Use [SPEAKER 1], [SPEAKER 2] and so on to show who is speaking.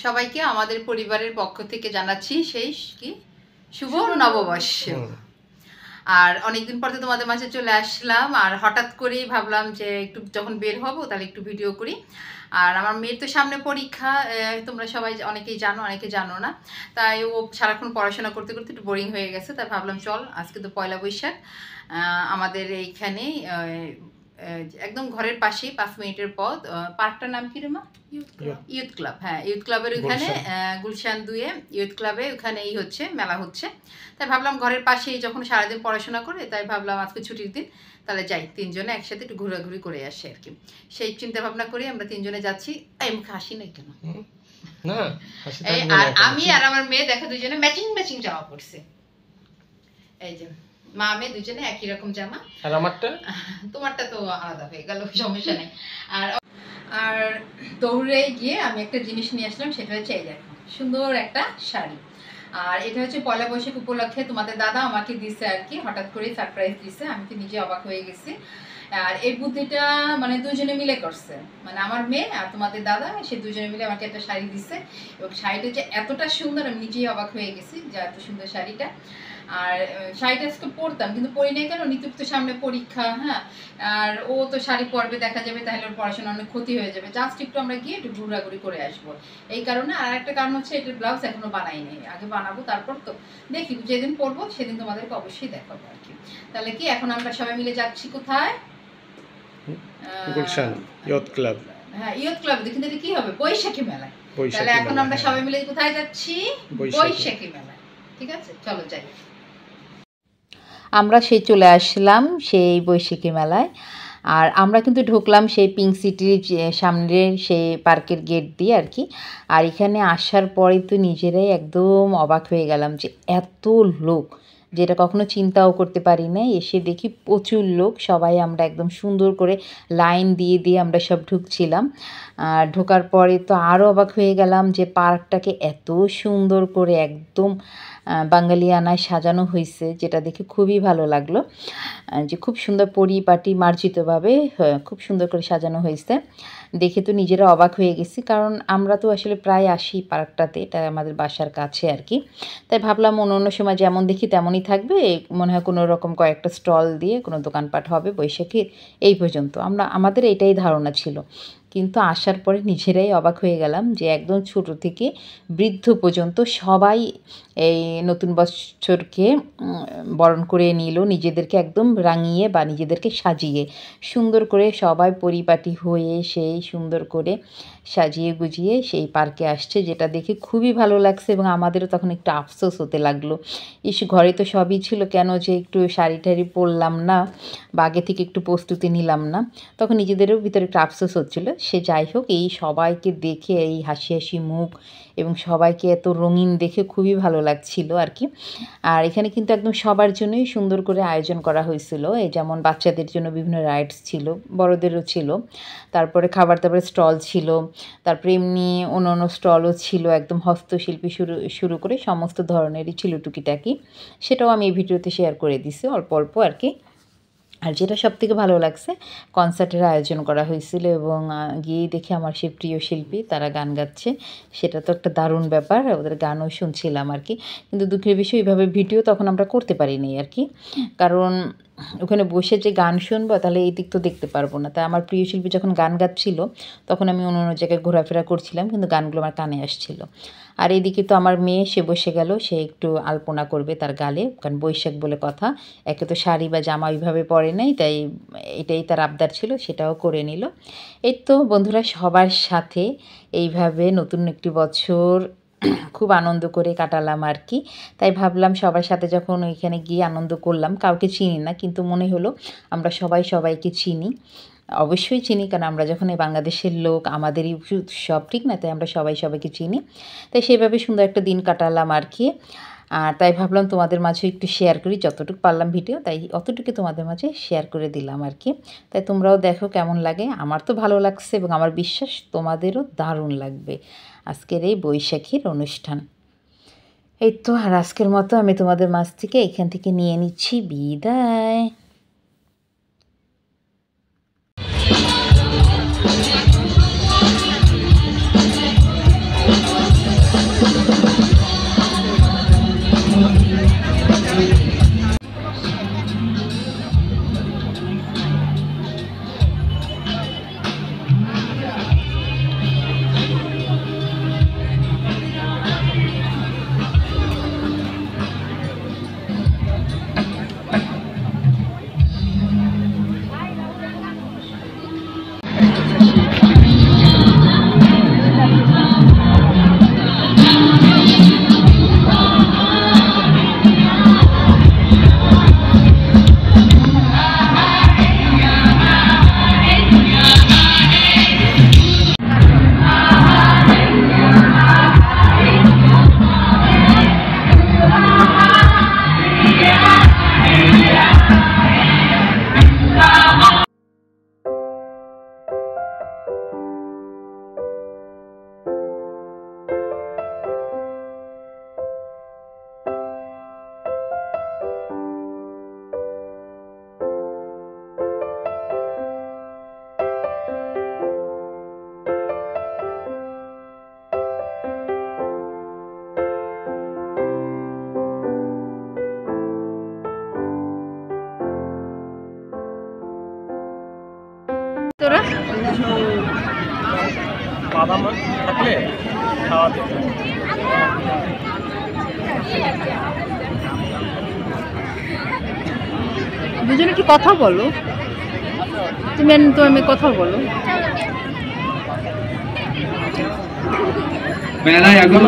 [SPEAKER 1] সবাইকে আমাদের পরিবারের পক্ষ থেকে জানাচ্ছি সেই কি শুভ নববর্ষ। আর অনেকদিন পর তো তোমাদের মাঝে চলে আসলাম, আর হঠাৎ করেই ভাবলাম যে একটু যখন বের হব তাহলে একটু ভিডিও করি। আর আমার মেয়ের তো সামনে পরীক্ষা, তোমরা সবাই অনেকেই জানো, অনেকে জানো না, তাই ও সারাক্ষণ পড়াশোনা করতে করতে একটু বোরিং হয়ে গেছে। তাই ভাবলাম চল আজকে তো পয়লা বৈশাখ, আমাদের এইখানে একদম ঘরের পাশেই 5 মিনিটের পথ, পার্কটার নাম কি রে মা? Youth club. হ্যাঁ, ইউথ ক্লাবের ওখানে গুলশান 2 ইউথ ক্লাবে ওখানেই হচ্ছে মেলা হচ্ছে। তাই ভাবলাম ঘরের পাশেই যখন সারাদিন পড়াশোনা করে, তাই ভাবলাম আজকে ছুটির দিন, তাহলে যাই তিনজনে একসাথে একটু ঘোরাঘুরি করে আসি আর কি। সেই চিন্তা ভাবনা করি আমরা তিনজনে যাচ্ছি। এই মুখে হাসি নাই কেন? আর আমি আর আমার মেয়ে দেখো দুজনে ম্যাচিং ম্যাচিং জামা পরছে। এই যে মা মেয়ে দুজনে একই রকম জামা। আর আমারটা? তোমারটা তো আলাদা হয়ে গেল, সমস্যা নেই। আর দৌড়ে গিয়ে আমি একটা জিনিস নিয়ে আসলাম, সেটা হচ্ছে এই দেখো সুন্দর একটা শাড়ি। আর এটা হচ্ছে পয়লা বৈশাখ উপলক্ষে তোমাদের দাদা আমাকে দিছে আর কি, হঠাৎ করে সারপ্রাইজ দিছে। আমি তো নিজে অবাক হয়ে গেছি। আর এই বুদ্ধিটা মানে দুজনে মিলে করছে, মানে আমার মেয়ে আর তোমাদের দাদা, সে দুজনে মিলে আমাকে একটা শাড়ি দিছে। এবং শাড়িটা যে এতটা সুন্দর, আমি নিজেই অবাক হয়ে গেছি যে এত সুন্দর শাড়িটা। আর শাড়িটা আজকে পরতাম, কিন্তু পরি নাই কেন, নিতুক তো সামনে পরীক্ষা। হ্যাঁ, আর ও তো শাড়ি পরবে দেখা যাবে, তাহলে ওর পড়াশোনা অনেক ক্ষতি হয়ে যাবে। জাস্ট একটু আমরা গিয়ে একটু ঘোরাঘুরি করে আসবো এই কারণে। আর একটা কারণ হচ্ছে এটার ব্লাউজ এখনো বানাই নেই, আগে বানাবো তারপর তো দেখি, যেদিন পরবো সেদিন তোমাদেরকে অবশ্যই দেখাবো আর কি। তাহলে কি এখন আমরা সবাই মিলে যাচ্ছি কোথায়? Gulshan youth club. হ্যাঁ, ইয়ুথ ক্লাব। কিন্তু এটা কি হবে? বৈশাখী মেলায়। তাহলে এখন আমরা সবাই মিলে কোথায় যাচ্ছি? বৈশাখী মেলায়। ঠিক আছে, চলো যাই। আমরা সেই চলে আসলাম সেই বৈশাখী মেলায়। আর আমরা কিন্তু ঢুকলাম সেই পিঙ্ক সিটির সামনের সেই পার্কের গেট দিয়ে আর কি। আর এখানে আসার পরে তো নিজেরাই একদম অবাক হয়ে গেলাম যে এত লোক, যেটা কখনো চিন্তাও করতে পারি না। এসে দেখি প্রচুর লোক, সবাই আমরা একদম সুন্দর করে লাইন দিয়ে দিয়ে আমরা সব ঢুকছিলাম। আর ঢোকার পরে তো আরও অবাক হয়ে গেলাম যে পার্কটাকে এত সুন্দর করে একদম বাঙালিয়ানায় সাজানো হয়েছে, যেটা দেখে খুবই ভালো লাগলো। যে খুব সুন্দর পরিপাটি মার্জিতভাবে খুব সুন্দর করে সাজানো হয়েছে, দেখে তো নিজেরা অবাক হয়ে গেছি। কারণ আমরা তো আসলে প্রায় আসি পার্কটাতে, এটা আমাদের বাসার কাছে আর কি। তাই ভাবলাম অন্য অন্য সময় যেমন দেখি তেমনই থাকবে, মনে হয় কোনো রকম কয়েকটা স্টল দিয়ে কোনো দোকানপাট হবে বৈশাখীর, এই পর্যন্ত আমাদের এটাই ধারণা ছিল। কিন্তু আসার পরে নিজেরাই অবাক হয়ে গেলাম যে একদম ছোট থেকে বৃদ্ধ পর্যন্ত সবাই এই নতুন বছরকে বরণ করে নিল, নিজেদেরকে একদম রাঙিয়ে বা নিজেদেরকে সাজিয়ে সুন্দর করে সবাই পরিপাটি হয়ে সেই সুন্দর করে সাজিয়ে গুজিয়ে সেই পার্কে আসছে, যেটা দেখে খুবই ভালো লাগছে। এবং আমাদেরও তখন একটু আফসোস হতে লাগলো, ঘরে তো সবই ছিল, কেন যে একটু শাড়ি টাড়ি পরলাম না বা আগে থেকে একটু প্রস্তুতি নিলাম না। তখন নিজেদেরও ভিতরে একটু আফসোস হচ্ছিলো। সে যাই হোক, এই সবাইকে দেখে এই হাসি হাসি মুখ এবং সবাইকে এত রঙিন দেখে খুবই ভালো লাগছিল আর কি। আর এখানে কিন্তু একদম সবার জন্যই সুন্দর করে আয়োজন করা হয়েছিল। এই যেমন বাচ্চাদের জন্য বিভিন্ন রাইডস ছিল, বড়দেরও ছিল, তারপরে খাবার দাবারের স্টল ছিল, তারপরে এমনি অন্য অন্য স্টলও ছিল, একদম হস্তশিল্পী শুরু করে সমস্ত ধরনেরই ছিল টুকিটাকি। সেটাও আমি এই ভিডিওতে শেয়ার করে দিছি অল্প অল্প আর কি। আর যেটা সবথেকে ভালো লাগছে, কনসার্টের আয়োজন করা হয়েছিল এবং গিয়েই দেখে আমার সেই প্রিয় শিল্পী তারা গান গাচ্ছে, সেটা তো একটা দারুণ ব্যাপার, ওদের গানও শুনছিলাম আর কি। কিন্তু দুঃখের বিষয় এইভাবে ভিডিও তখন আমরা করতে পারিনি আর কি, কারণ ওখানে বসে যে গান শুনবো তাহলে এই দিক তো দেখতে পারবো না। তাই আমার প্রিয় শিল্পী যখন গান গাচ্ছিল তখন আমি অন্য অন্য জায়গায় ঘোরাফেরা করছিলাম, কিন্তু গানগুলো আমার কানে আসছিল। আর এইদিকে তো আমার মেয়ে, সে বসে গেল, সে একটু আলপনা করবে তার গালে, কারণ বৈশাখ বলে কথা। একে তো শাড়ি বা জামা ওইভাবে পরে নাই, তাই এটাই তার আবদার ছিল, সেটাও করে নিল। এই তো বন্ধুরা, সবার সাথে এইভাবে নতুন একটি বছর খুব আনন্দ করে কাটালাম আর কি। তাই ভাবলাম সবার সাথে যখন ওইখানে গিয়ে আনন্দ করলাম, কাউকে চিনি না, কিন্তু মনে হলো আমরা সবাই সবাইকে চিনি, অবশ্যই চিনি, কারণ আমরা যখন এই বাংলাদেশের লোক, আমাদেরই উৎসব, ঠিক না? তাই আমরা সবাই সবাইকে চিনি। তাই সেভাবে সুন্দর একটা দিন কাটালাম আর কি। আর তাই ভাবলাম তোমাদের মাঝে একটু শেয়ার করি, যতটুকু পারলাম ভিডিও, তাই অতটুকু তোমাদের মাঝে শেয়ার করে দিলাম আর কি। তাই তোমরাও দেখো কেমন লাগে। আমার তো ভালো লাগছে এবং আমার বিশ্বাস তোমাদেরও দারুণ লাগবে আজকের এই বৈশাখীর অনুষ্ঠান। এই তো, আর আজকের মতো আমি তোমাদের মাঝ থেকে এখান থেকে নিয়ে নিচ্ছি বিদায়।
[SPEAKER 2] বাদাম থাকলে খাওয়া যেত।
[SPEAKER 1] দুজনে একটু কথা বলো, তুমি আমি কথা বলো।
[SPEAKER 3] মেলায় এখন